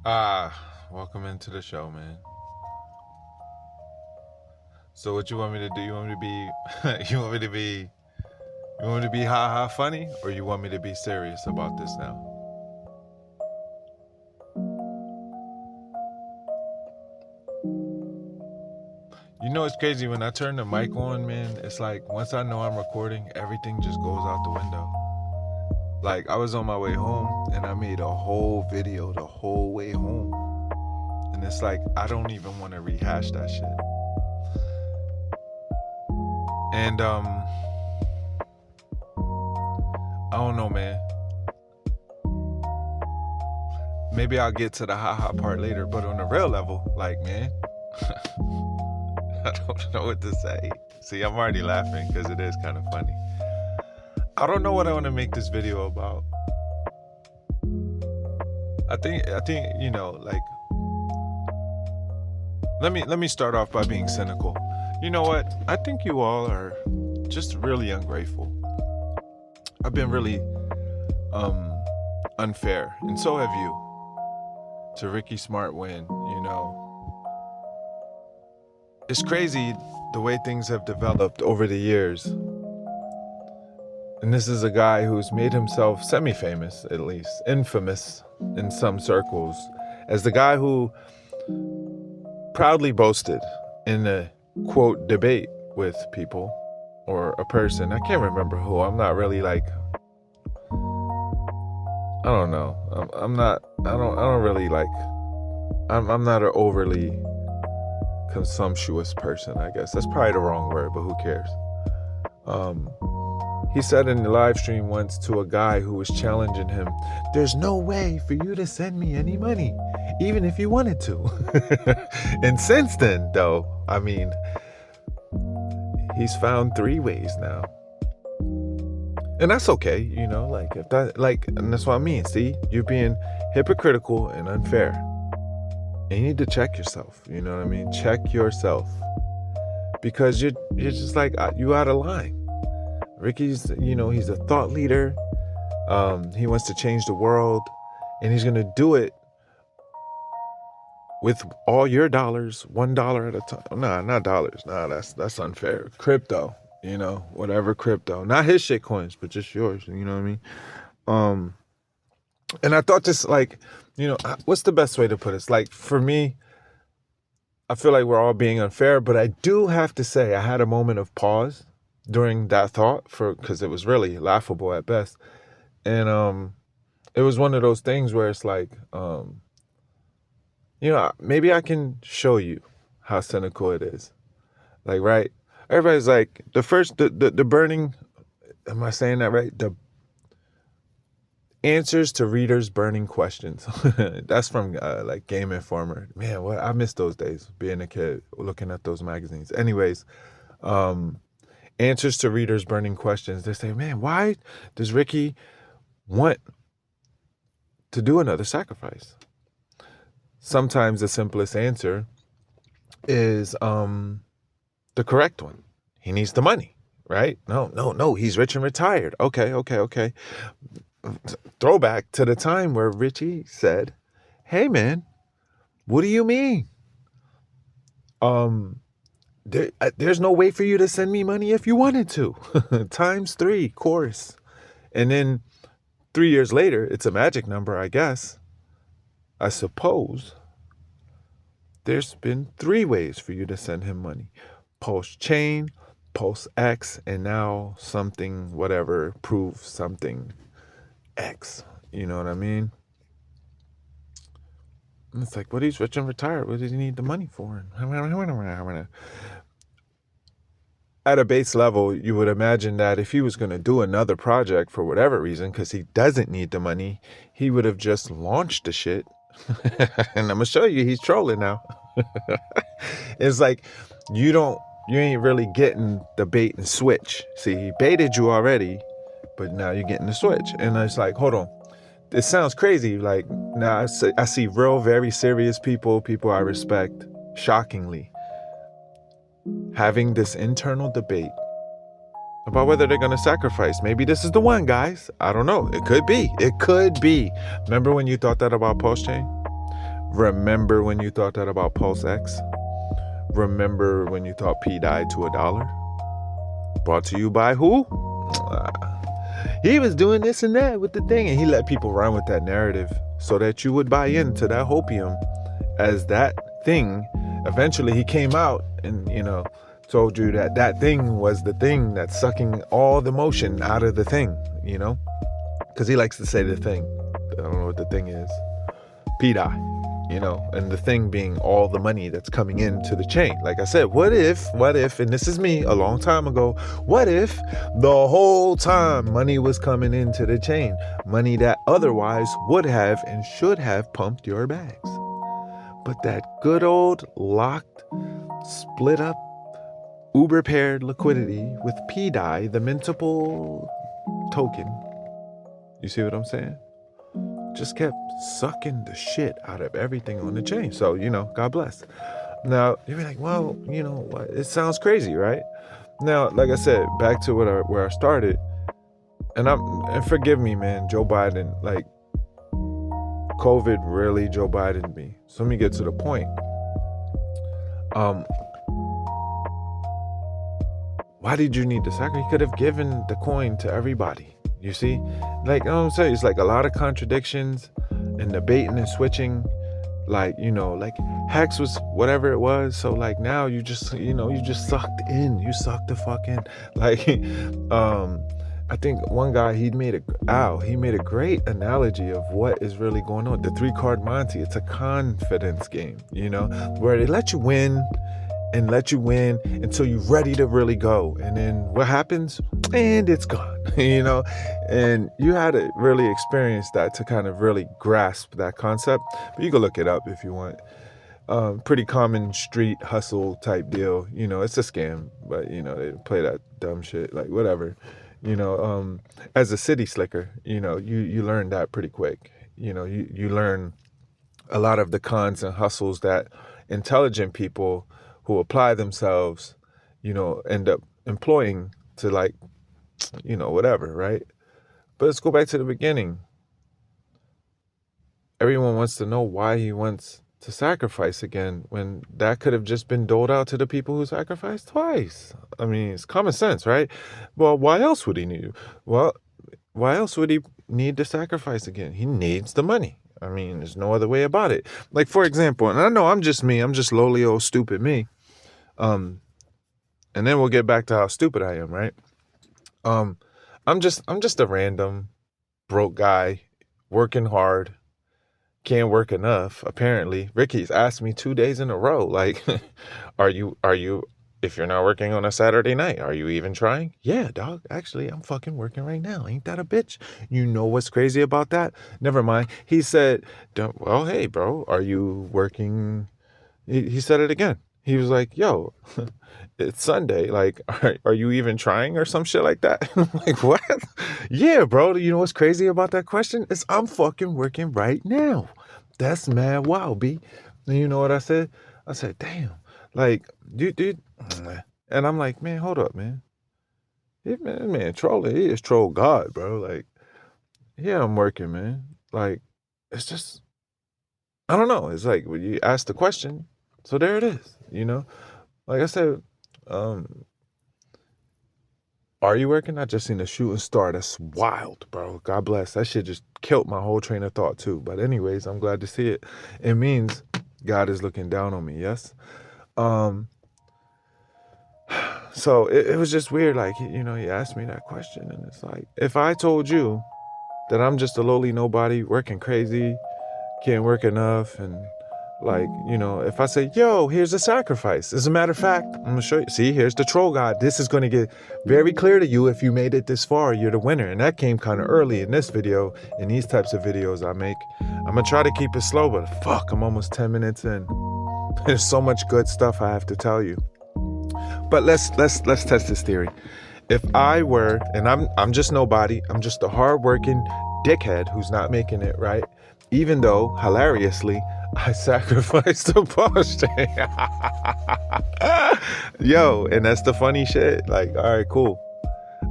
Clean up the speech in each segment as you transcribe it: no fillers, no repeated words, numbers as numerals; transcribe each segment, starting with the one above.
Welcome into the show, man. So what you want me to do? You want me to be you want me to be ha ha funny, or you want me to be serious about this now? You know, it's crazy when I turn the mic on, man. It's like once I know I'm recording, everything just goes out the window. Like I was on my way home and I made a whole video the whole way home. And it's like I don't even want to rehash that shit. And I don't know, man. Maybe I'll get to the haha part later, but on the real level, like, man, I don't know what to say. See, I'm already laughing because it is kind of funny. I don't know what I want to make this video about. I think you know, like, let me start off by being cynical. You know what? I think you all are just really ungrateful. I've been really unfair, and so have you, to Ricky Smart win, you know. It's crazy the way things have developed over the years. And this is a guy who's made himself semi-famous, at least, infamous in some circles, as the guy who proudly boasted in a, quote, debate with people or a person. I can't remember who. I'm not really like, I don't know. I'm not an overly consumptuous person, I guess. That's probably the wrong word, but who cares? He said in the live stream once to a guy who was challenging him, "There's no way for you to send me any money, even if you wanted to." And since then, though, I mean, he's found 3 ways now. And that's okay, you know, like, if that, like, and that's what I mean. See, you're being hypocritical and unfair. And you need to check yourself, you know what I mean? Check yourself. Because you're just like, you out of line. Ricky's, you know, he's a thought leader. He wants to change the world, and he's gonna do it with all your dollars, $1 at a time. Nah, not dollars. Nah, that's unfair. Crypto, you know, whatever crypto. Not his shit coins, but just yours. You know what I mean? And I thought this, like, you know, what's the best way to put it? It's like, for me, I feel like we're all being unfair, but I do have to say I had a moment of pause during that thought, because it was really laughable at best. And it was one of those things where it's like, you know, maybe I can show you how cynical it is. Like, right? Everybody's like, the burning, am I saying that right? The answers to readers' burning questions. That's from like Game Informer. Man, what I miss those days, being a kid, looking at those magazines. Anyways, answers to readers' burning questions. They say, man, why does Ricky want to do another sacrifice? Sometimes the simplest answer is the correct one. He needs the money, right? No, he's rich and retired. Okay. Throwback to the time where Richie said, hey, man, what do you mean? There's no way for you to send me money if you wanted to. Times 3, course. And then 3 years later, it's a magic number, I guess. I suppose there's been 3 ways for you to send him money. Pulsechain, PLSX, and now something, whatever, prove something X. You know what I mean? And it's like, what, he's rich and retired. What does he need the money for? At a base level, you would imagine that if he was going to do another project for whatever reason, because he doesn't need the money, he would have just launched the shit. And I'm going to show you, he's trolling now. It's like, you ain't really getting the bait and switch. See, he baited you already, but now you're getting the switch. And it's like, hold on. It sounds crazy. Like, now I see real, very serious people I respect, shockingly, having this internal debate about whether they're going to sacrifice. Maybe this is the one, guys. I don't know. It could be. Remember when you thought that about Pulsechain? Remember when you thought that about PulseX? Remember when you thought P died to $1? Brought to you by who? He was doing this and that with the thing, and he let people run with that narrative so that you would buy into that hopium as that thing. Eventually he came out and, told you that that thing was the thing that's sucking all the motion out of the thing, because he likes to say the thing. I don't know what the thing is. P-die. And the thing being all the money that's coming into the chain. Like I said, what if, and this is me a long time ago, what if the whole time money was coming into the chain? Money that otherwise would have and should have pumped your bags. But that good old locked, split up, uber paired liquidity with P-die, the mintable token, you see what I'm saying? Just kept sucking the shit out of everything on the chain. So, God bless. Now, you'll be like, well, what? It sounds crazy, right? Now, like I said, back to where I started, and forgive me, man, Joe Biden, like, COVID really Joe Biden'd me. So let me get to the point. Why did you need the sacrifice? He could have given the coin to everybody. You see, like, I'm saying, it's like a lot of contradictions and debating and switching, like, like EHEX was whatever it was. So like now you just, you just sucked in, you sucked the fuck in. Like, I think one guy, he made a great analogy of what is really going on. The 3-card Monty, it's a confidence game, where they let you win and let you win until you're ready to really go. And then what happens? And it's gone, and you had to really experience that to kind of really grasp that concept. But you can look it up if you want. Pretty common street hustle type deal. It's a scam, but they play that dumb shit, like whatever. As a city slicker, you learn that pretty quick. You learn a lot of the cons and hustles that intelligent people who apply themselves, end up employing to, like, whatever, right? But let's go back to the beginning. Everyone wants to know why he wants to sacrifice again when that could have just been doled out to the people who sacrificed twice. I mean, it's common sense, right? Well, why else would he need? Well, why else would he need to sacrifice again? He needs the money. I mean, there's no other way about it. Like, for example, and I know I'm just lowly old stupid me. And then we'll get back to how stupid I am, right? I'm just a random broke guy working hard, can't work enough. Apparently, Ricky's asked me 2 days in a row, like, are you, if you're not working on a Saturday night, are you even trying? Yeah, dog, actually, I'm fucking working right now. Ain't that a bitch? You know what's crazy about that? Never mind. He said, well, hey, bro, are you working? He said it again. He was like, yo, it's Sunday. Like, are you even trying or some shit like that? I'm like, what? Yeah, bro. You know what's crazy about that question? Is I'm fucking working right now. That's mad wow, B. And you know what I said? I said, damn. Like, dude. And I'm like, man, hold up, man. Man, trolling. He is troll God, bro. Like, yeah, I'm working, man. Like, it's just, I don't know. It's like, when you ask the question, so there it is. Like I said, are you working? I just seen a shooting star. That's wild, bro. God bless. That shit just killed my whole train of thought too. But anyways, I'm glad to see it. It means God is looking down on me. Yes. So it was just weird. Like, he asked me that question, and it's like, if I told you that I'm just a lowly nobody working crazy, can't work enough, and like, if I say, yo, here's a sacrifice. As a matter of fact, I'm going to show you. See, here's the troll god. This is going to get very clear to you. If you made it this far, you're the winner. And that came kind of early in this video, in these types of videos I make. I'm going to try to keep it slow, but fuck, I'm almost 10 minutes in. There's so much good stuff I have to tell you. But let's test this theory. If I were, and I'm just nobody, I'm just a hardworking dickhead who's not making it, right? Even though, hilariously, I sacrificed the Pulsechain. Yo, and that's the funny shit. Like, all right, cool.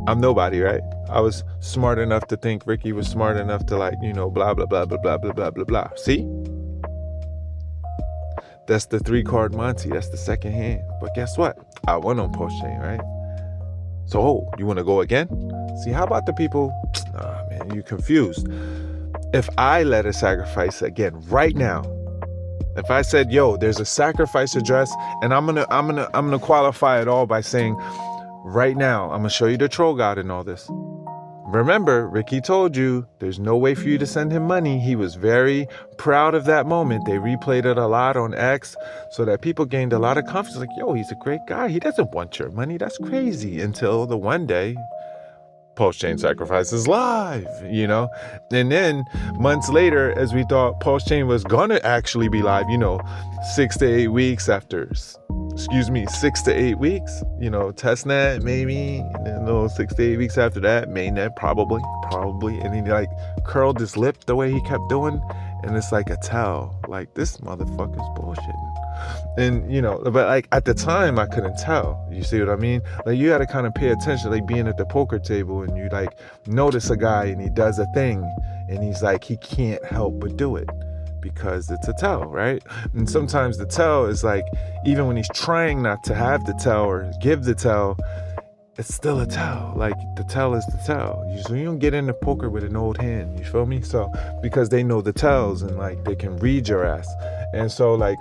I'm nobody, right? I was smart enough to think Ricky was smart enough to, like, blah, blah, blah, blah, blah, blah, blah, blah, blah. See? That's the 3-card Monty. That's the second hand. But guess what? I won on Pulsechain, right? So, you want to go again? See, how about the people? Nah, man, you confused. If I led a sacrifice again right now, if I said, yo, there's a sacrifice address, and I'm gonna qualify it all by saying, right now, I'm gonna show you the troll god and all this. Remember, Ricky told you there's no way for you to send him money. He was very proud of that moment. They replayed it a lot on X so that people gained a lot of confidence. Like, yo, he's a great guy. He doesn't want your money. That's crazy. Until the one day, Pulsechain sacrifices live, you know? And then months later, as we thought Pulsechain was gonna actually be live, 6 to 8 weeks after, 6 to 8 weeks, testnet maybe, and then 6 to 8 weeks after that, mainnet probably, and he like curled his lip the way he kept doing, and it's like a tell, like this motherfucker's bullshitting. And but like at the time I couldn't tell. You see what I mean? Like you had to kind of pay attention, like being at the poker table and you like notice a guy and he does a thing and he's like he can't help but do it because it's a tell, right? And sometimes the tell is like even when he's trying not to have the tell or give the tell, it's still a tell. Like the tell is the tell. So you don't get into poker with an old hand, you feel me? So because they know the tells and like they can read your ass. And so like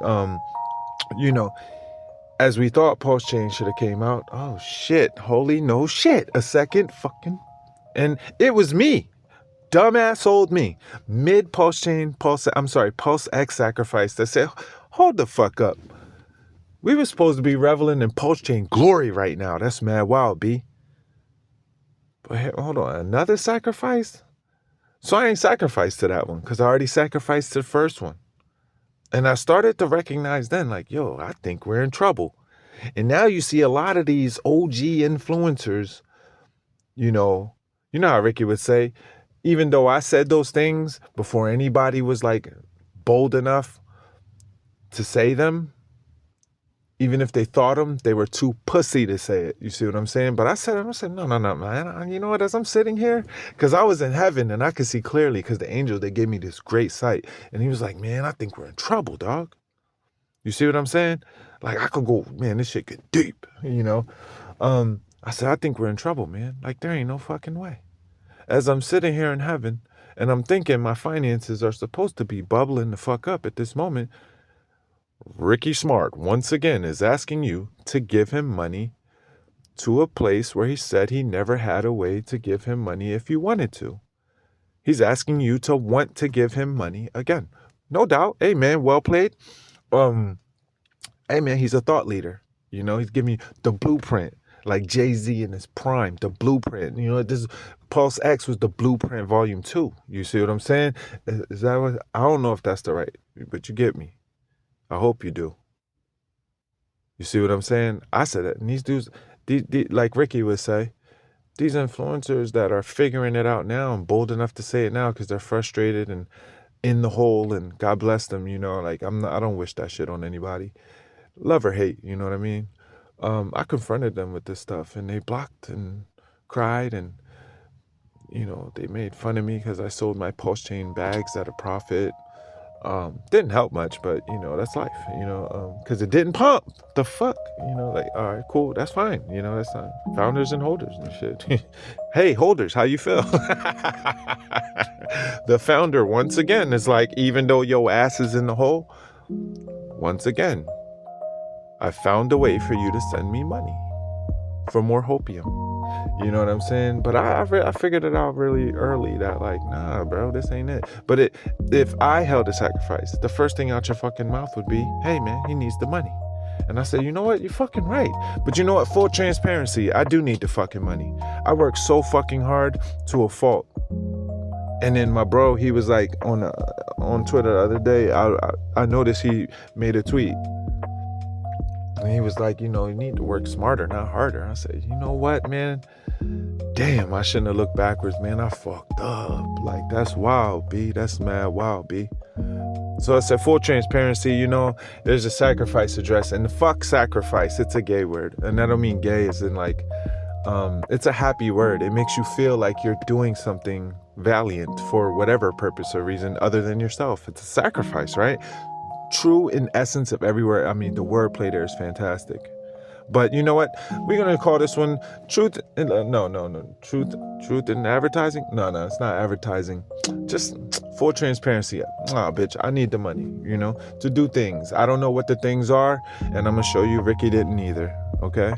as we thought Pulsechain should have came out, oh shit, holy no shit, a second fucking, and it was me, dumbass old me, mid Pulsechain, PulseX sacrifice that said, hold the fuck up. We were supposed to be reveling in Pulsechain glory right now. That's mad wild, B. But hey, hold on, another sacrifice? So I ain't sacrificed to that one because I already sacrificed to the first one. And I started to recognize then, like, yo, I think we're in trouble. And now you see a lot of these OG influencers, you know how Ricky would say, even though I said those things before anybody was like bold enough to say them, even if they thought them, they were too pussy to say it. You see what I'm saying? But I said, no, man. You know what? As I'm sitting here, because I was in heaven and I could see clearly because the angel, they gave me this great sight. And he was like, man, I think we're in trouble, dog. You see what I'm saying? Like I could go, man, this shit get deep, I said, I think we're in trouble, man. Like there ain't no fucking way. As I'm sitting here in heaven and I'm thinking my finances are supposed to be bubbling the fuck up at this moment, Ricky Smart, once again, is asking you to give him money to a place where he said he never had a way to give him money if you wanted to. He's asking you to want to give him money again. No doubt. Hey, man, well played. Hey, man, he's a thought leader. He's giving you the blueprint, like Jay-Z in his prime, the blueprint. This PulseX was the blueprint volume 2. You see what I'm saying? Is that what? I don't know if that's the right, but you get me. I hope you do. You see what I'm saying? I said it. And these dudes, like Ricky would say, these influencers that are figuring it out now and bold enough to say it now because they're frustrated and in the hole, and God bless them, like I don't wish that shit on anybody. Love or hate, you know what I mean? I confronted them with this stuff and they blocked and cried and, they made fun of me because I sold my Pulsechain bags at a profit. Didn't help much, but that's life, because it didn't pump. The fuck, like, all right, cool, that's fine, that's fine. Founders and holders and shit. Hey, holders, how you feel? The founder, once again, is like, even though your ass is in the hole, once again, I found a way for you to send me money for more hopium. You know what I'm saying? But I figured it out really early that like, nah, bro, this ain't it. But if I held a sacrifice, the first thing out your fucking mouth would be, hey, man, he needs the money. And I said, you know what? You're fucking right. But you know what? Full transparency, I do need the fucking money. I work so fucking hard to a fault. And then my bro, he was like on Twitter the other day, I noticed he made a tweet. And he was like, you need to work smarter, not harder. I said, you know what, man? Damn, I shouldn't have looked backwards, man. I fucked up. Like, that's wild, B. That's mad wild, B. So I said, full transparency, there's a sacrifice address. And the fuck sacrifice, it's a gay word. And I don't mean gay as in like, it's a happy word. It makes you feel like you're doing something valiant for whatever purpose or reason other than yourself. It's a sacrifice, right? true in essence of everywhere. I mean, the wordplay there is fantastic. But you know what? We're gonna call this one truth. No. Truth in advertising. No, it's not advertising. Just full transparency. Bitch, I need the money, to do things. I don't know what the things are, and I'm gonna show you. Ricky didn't either. Okay.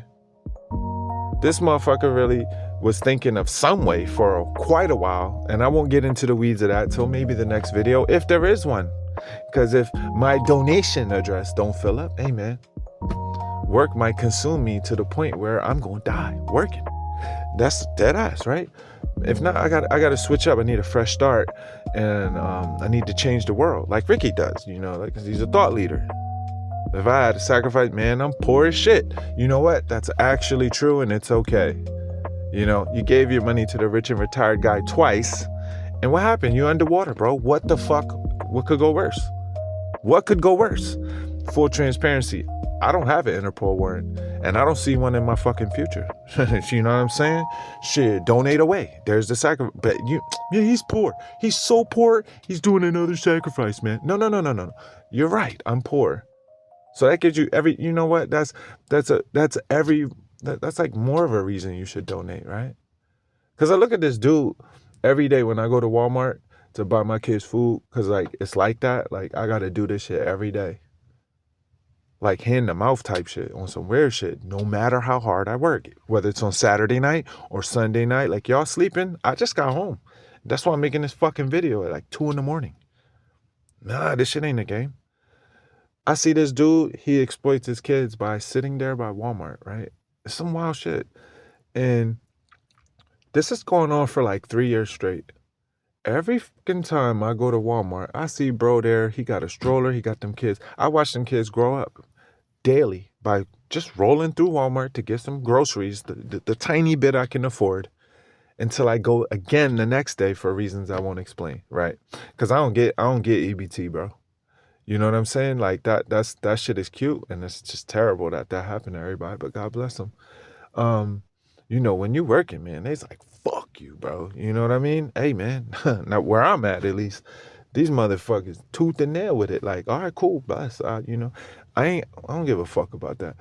This motherfucker really was thinking of some way for quite a while, and I won't get into the weeds of that till maybe the next video, if there is one. Because if my donation address don't fill up, hey man, work might consume me to the point where I'm gonna die working. That's dead ass, right? If not, I gotta switch up. I need a fresh start, and I need to change the world like Ricky does. Like, 'cause he's a thought leader. If I had to sacrifice, man, I'm poor as shit. You know what? That's actually true, and it's okay. You gave your money to the rich and retired guy twice, and what happened? You underwater, bro. What the fuck? What could go worse? What could go worse? Full transparency. I don't have an Interpol warrant, and I don't see one in my fucking future. You know what I'm saying? Shit, donate away. There's the sacrifice. But he's poor. He's so poor. He's doing another sacrifice, man. No. You're right. I'm poor. So that gives you you know what? That's like more of a reason you should donate, right? Because I look at this dude every day when I go to Walmart to buy my kids food, because like it's like that. Like I gotta do this shit every day. Like hand to mouth type shit on some weird shit, no matter how hard I work. Whether it's on Saturday night or Sunday night, like y'all sleeping, I just got home. That's why I'm making this fucking video at like 2 a.m. Nah, this shit ain't a game. I see this dude, he exploits his kids by sitting there by Walmart, right? It's some wild shit. And this is going on for like 3 years straight. Every fucking time I go to Walmart, I see bro there, he got a stroller, he got them kids. I watch them kids grow up daily by just rolling through Walmart to get some groceries, the tiny bit I can afford, until I go again the next day for reasons I won't explain, right? Because I don't get EBT, bro. You know what I'm saying? Like that shit is cute, and it's just terrible that happened to everybody, but God bless them. When you working, man, they's like, fuck you, bro. You know what I mean? Hey, man, now where I'm at least, these motherfuckers tooth and nail with it. Like, all right, cool, bless. I don't give a fuck about that.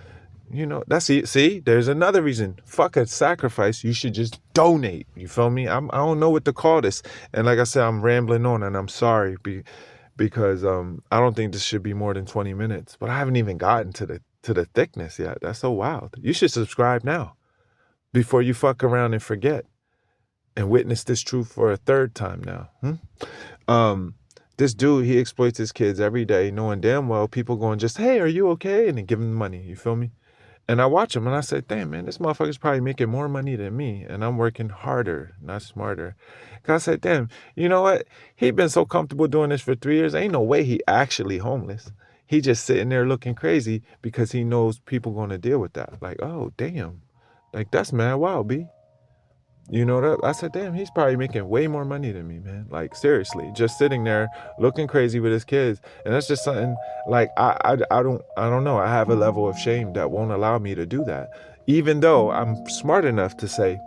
That's it. See, there's another reason. Fuck a sacrifice. You should just donate. You feel me? I don't know what to call this. And like I said, I'm rambling on, and I'm sorry because I don't think this should be more than 20 minutes. But I haven't even gotten to the thickness yet. That's so wild. You should subscribe now before you fuck around and forget and witness this truth for a third time now. This dude, he exploits his kids every day, knowing damn well people going just, hey, are you okay? And then give him money. You feel me? And I watch him and I said, damn, man, this motherfucker's probably making more money than me. And I'm working harder, not smarter. Cause I said, damn, you know what? He been so comfortable doing this for 3 years. Ain't no way he actually homeless. He just sitting there looking crazy because he knows people going to deal with that. Like, oh, damn. Like, that's mad wild, B. You know that? I said, damn, he's probably making way more money than me, man. Like, seriously, just sitting there looking crazy with his kids. And that's just something like, I don't know. I have a level of shame that won't allow me to do that. Even though I'm smart enough to say,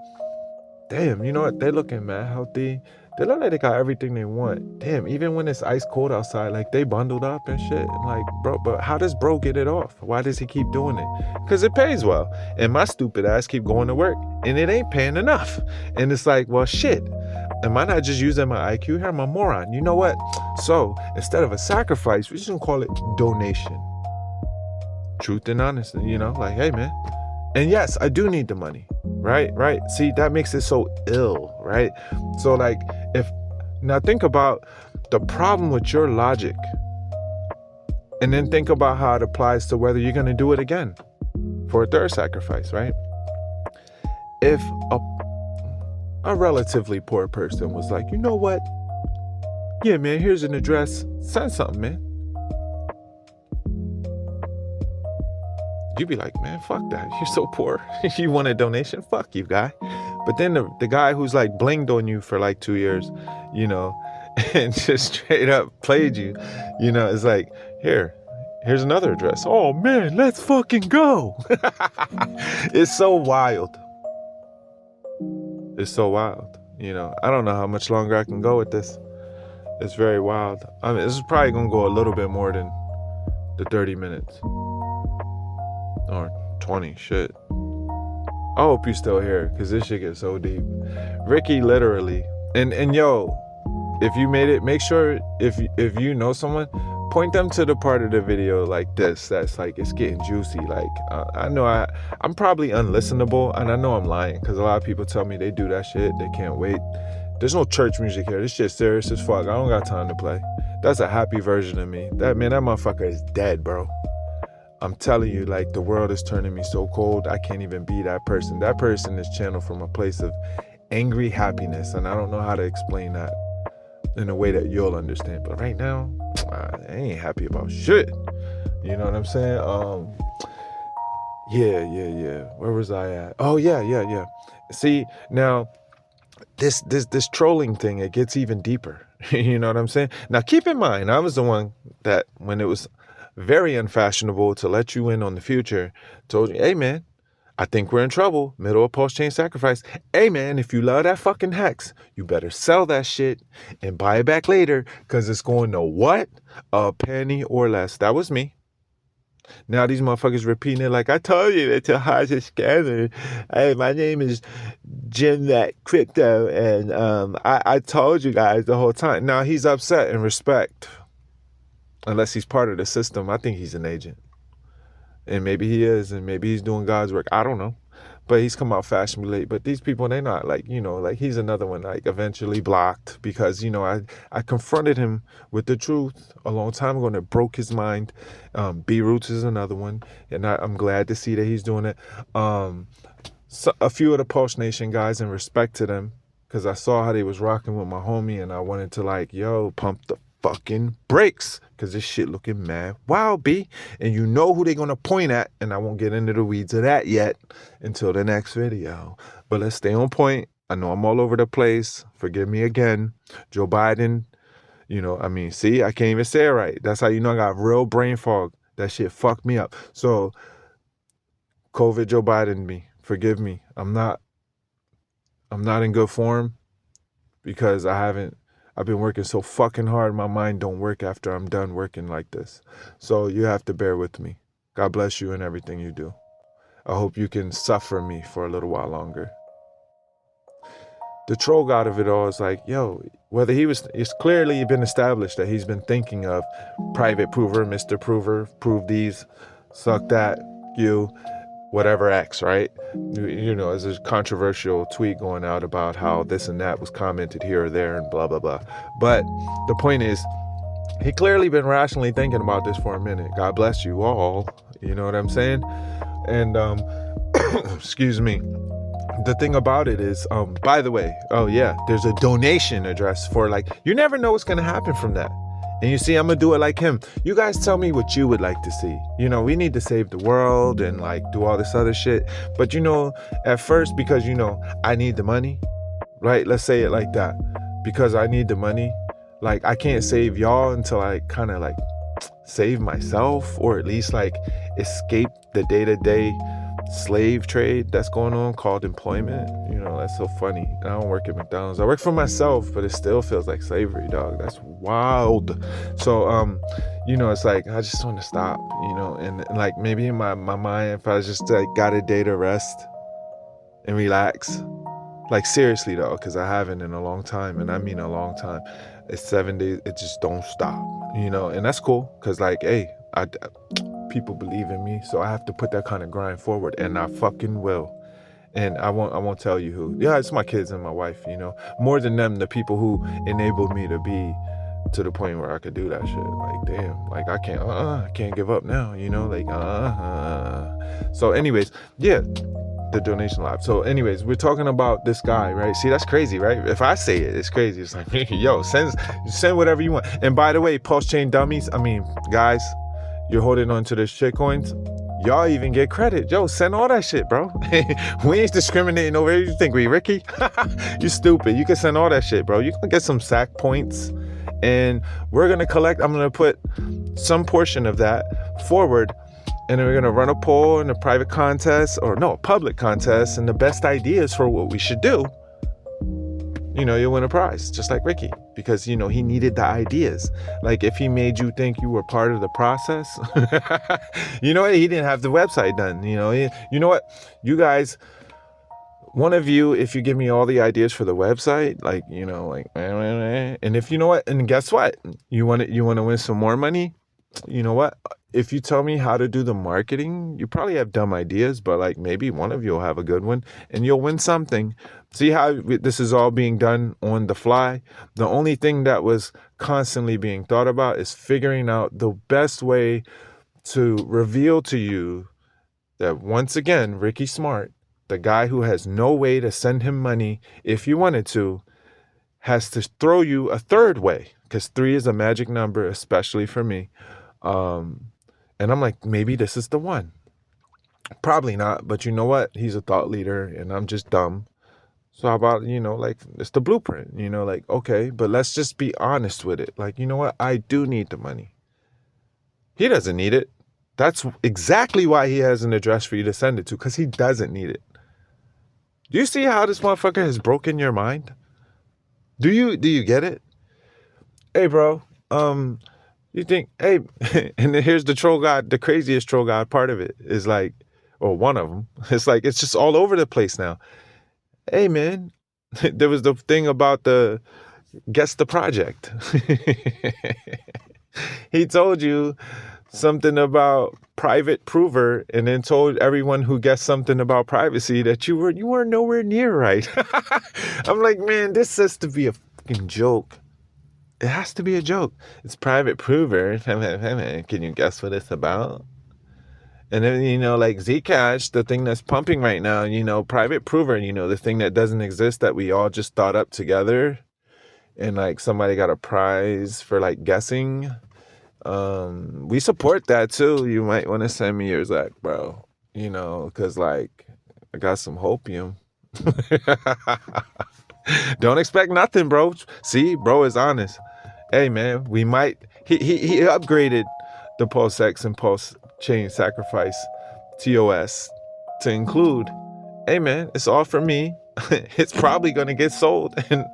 damn, you know what? They're looking mad healthy. They look like they got everything they want. Damn, even when it's ice cold outside, like they bundled up and shit. And like, bro, but how does bro get it off? Why does he keep doing it? Because it pays well. And my stupid ass keep going to work and it ain't paying enough. And it's like, well, shit. Am I not just using my IQ here? I'm a moron. You know what? So instead of a sacrifice, we're just gonna call it donation. Truth and honesty, like, hey, man. And yes, I do need the money, right? See, that makes it so ill, right? So like, now think about the problem with your logic and then think about how it applies to whether you're going to do it again for a third sacrifice, right? If a relatively poor person was like, you know what? Yeah, man, here's an address. Send something, man. You'd be like, man, fuck that. You're so poor. You want a donation? Fuck you, guy. But then the guy who's like blinged on you for like 2 years, and just straight up played you, it's like, here's another address. Oh, man, let's fucking go. It's so wild. It's so wild. I don't know how much longer I can go with this. It's very wild. I mean, this is probably going to go a little bit more than the 30 minutes. Or 20, shit. I hope you still here, because this shit gets so deep. Ricky literally, and yo, if you made it, make sure if you know someone, point them to the part of the video like this that's like it's getting juicy. Like I know I'm probably unlistenable, and I know I'm lying because a lot of people tell me they do that shit, they can't wait. There's no church music here. This shit's serious as fuck. I don't got time to play. That's a happy version of me. That motherfucker is dead, bro. I'm telling you, like, the world is turning me so cold. I can't even be that person. That person is channeled from a place of angry happiness, and I don't know how to explain that in a way that you'll understand. But right now, I ain't happy about shit. You know what I'm saying? Yeah. Where was I at? Oh, yeah. See, now, this trolling thing, it gets even deeper. You know what I'm saying? Now, keep in mind, I was the one that, when it was very unfashionable to let you in on the future, told you, hey, man, I think we're in trouble. Middle of Pulsechain sacrifice. Hey, man, if you love that fucking hex, you better sell that shit and buy it back later, because it's going to what? A penny or less. That was me. Now these motherfuckers repeating it like, I told you that Tahaj is scammer. Hey, my name is Jim That Crypto, and I told you guys the whole time. Now he's upset in respect. Unless he's part of the system, I think he's an agent. And maybe he is, and maybe he's doing God's work. I don't know. But he's come out fashionably late. But these people, they're not, like, you know, like, he's another one, like, eventually blocked because, you know, I confronted him with the truth a long time ago, and it broke his mind. B-Roots is another one, and I'm glad to see that he's doing it. So a few of the Pulse Nation guys, in respect to them, because I saw how they was rocking with my homie, and I wanted to, like, yo, pump the fucking brakes, because this shit looking mad wild, B. And you know who they gonna point at, and I won't get into the weeds of that yet until the next video. But let's stay on point. I know I'm all over the place. Forgive me again. Joe Biden, you know, I mean, see, I can't even say it right. That's how you know I got real brain fog. That shit fucked me up. So, COVID Joe Biden me. Forgive me. I'm not in good form because I've been working so fucking hard, my mind don't work after I'm done working like this. So you have to bear with me. God bless you in everything you do. I hope you can suffer me for a little while longer. The troll god of it all is like, yo, whether it's clearly been established that he's been thinking of private prover, Mr. Prover, prove these, suck that, you, whatever X, right? You know, there's a controversial tweet going out about how this and that was commented here or there and blah, blah, blah. But the point is, he clearly been rationally thinking about this for a minute. God bless you all. You know what I'm saying? And, excuse me. The thing about it is, by the way, oh yeah, there's a donation address for, like, you never know what's going to happen from that. And you see, I'm going to do it like him. You guys tell me what you would like to see. You know, we need to save the world and, like, do all this other shit. But, you know, at first, because, you know, I need the money, right? Let's say it like that. Because I need the money, like, I can't save y'all until I kind of, like, save myself, or at least, like, escape the day-to-day slave trade that's going on called employment. You know, that's so funny. I don't work at McDonald's. I work for myself, but it still feels like slavery, dog. That's wild. So, you know, it's like, I just want to stop, you know, and like, maybe in my mind, if I just, like, got a day to rest and relax, like, seriously though, because I haven't in a long time, and I mean a long time. It's 7 days. It just don't stop, you know, and that's cool. Cause, like, hey, people believe in me, so I have to put that kind of grind forward, and I fucking will. And I won't tell you who. Yeah, it's my kids and my wife, you know. More than them, the people who enabled me to be to the point where I could do that shit. Like, damn, like, I can't give up now, you know, like, So anyways, yeah, the donation live. So anyways, we're talking about this guy, right? See, that's crazy, right? If I say it, it's crazy. It's like, yo, send whatever you want. And by the way, Pulsechain dummies, I mean, guys, you're holding on to the shit coins, y'all even get credit. Yo, send all that shit, bro. We ain't discriminating over here. You think we Ricky? You stupid. You can send all that shit, bro. You can get some sack points, and we're going to collect. I'm going to put some portion of that forward, and then we're going to run a poll in a private contest, or no, a public contest, and the best ideas for what we should do. you'll win a prize, just like Ricky, because, he needed the ideas. Like, if he made you think you were part of the process, you know what? He didn't have the website done. You know what? You guys, one of you, if you give me all the ideas for the website, like, and if you know what, and guess what? You want to win some more money? You know what? If you tell me how to do the marketing, you probably have dumb ideas, but like maybe one of you will have a good one and you'll win something. See how this is all being done on the fly? The only thing that was constantly being thought about is figuring out the best way to reveal to you that, once again, Ricky Smart, the guy who has no way to send him money if you wanted to, has to throw you a third way, because 3 is a magic number, especially for me. And I'm like, maybe this is the one. Probably not, but you know what? He's a thought leader and I'm just dumb. So how about, like, it's the blueprint, like, okay, but let's just be honest with it. Like, you know what? I do need the money. He doesn't need it. That's exactly why he has an address for you to send it to, because he doesn't need it. Do you see how this motherfucker has broken your mind? Do you get it? Hey, bro, you think, hey, and then here's the troll god, the craziest troll god part of it is like, or one of them, it's like, it's just all over the place now. Hey, man, there was the thing about the guess the project. He told you something about private prover and then told everyone who guessed something about privacy that you were nowhere near right. I'm like, man, this has to be a fucking joke. It has to be a joke. It's private prover. Can you guess what it's about? And then, like Zcash, the thing that's pumping right now, private prover, the thing that doesn't exist that we all just thought up together. And like somebody got a prize for like guessing. We support that too. You might want to send me yours, like, bro, because like I got some hopium. Don't expect nothing, bro. See, bro is honest. Hey, man, we might. He upgraded the Pulsechain and Pulsechain sacrifice TOS to include. Hey, man, it's all for me. It's probably gonna get sold, and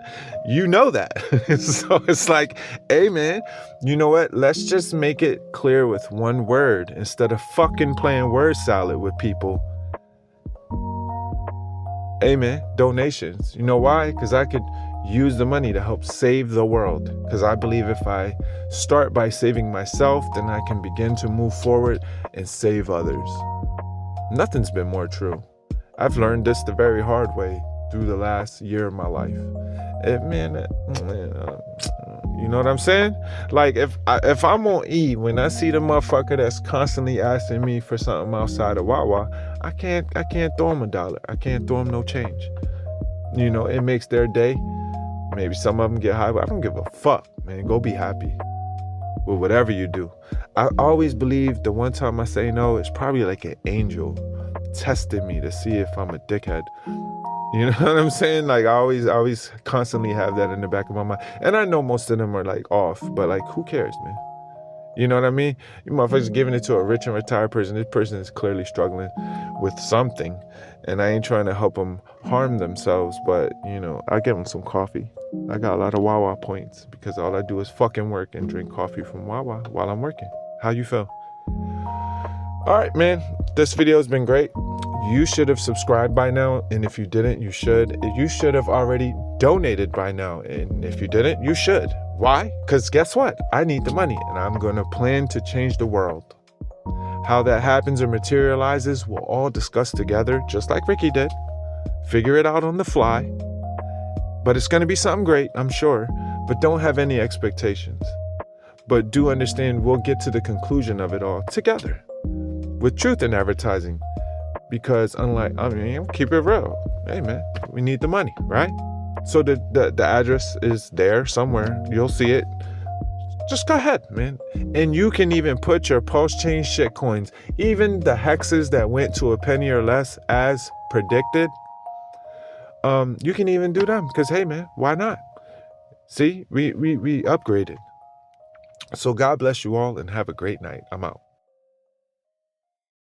you know that. So it's like, hey, man, you know what? Let's just make it clear with one word instead of fucking playing word salad with people. Hey, man, donations. You know why? Because I could use the money to help save the world. Because I believe if I start by saving myself, then I can begin to move forward and save others. Nothing's been more true. I've learned this the very hard way through the last year of my life. You know what I'm saying? Like, if I'm on E, when I see the motherfucker that's constantly asking me for something outside of Wawa, I can't throw him $1. I can't throw him no change. It makes their day. Maybe some of them get high, but I don't give a fuck, man. Go be happy with whatever you do. I always believe the one time I say no, it's probably like an angel testing me to see if I'm a dickhead. You know what I'm saying? Like, I always constantly have that in the back of my mind. And I know most of them are like off, but like, who cares, man? You know what I mean? You motherfuckers giving it to a rich and retired person. This person is clearly struggling with something. And I ain't trying to help them harm themselves, but, I give them some coffee. I got a lot of Wawa points because all I do is fucking work and drink coffee from Wawa while I'm working. How you feel? All right, man. This video has been great. You should have subscribed by now. And if you didn't, you should. You should have already donated by now. And if you didn't, you should. Why? Because guess what? I need the money and I'm going to plan to change the world. How that happens or materializes, we'll all discuss together, just like Ricky did. Figure it out on the fly. But it's going to be something great, I'm sure. But don't have any expectations. But do understand we'll get to the conclusion of it all together. With truth in advertising. Because keep it real. Hey, man, we need the money, right? So the address is there somewhere. You'll see it. Just go ahead, man. And you can even put your Pulsechain shitcoins, even the hexes that went to a penny or less as predicted. You can even do them because, hey, man, why not? See, we upgraded. So God bless you all and have a great night. I'm out.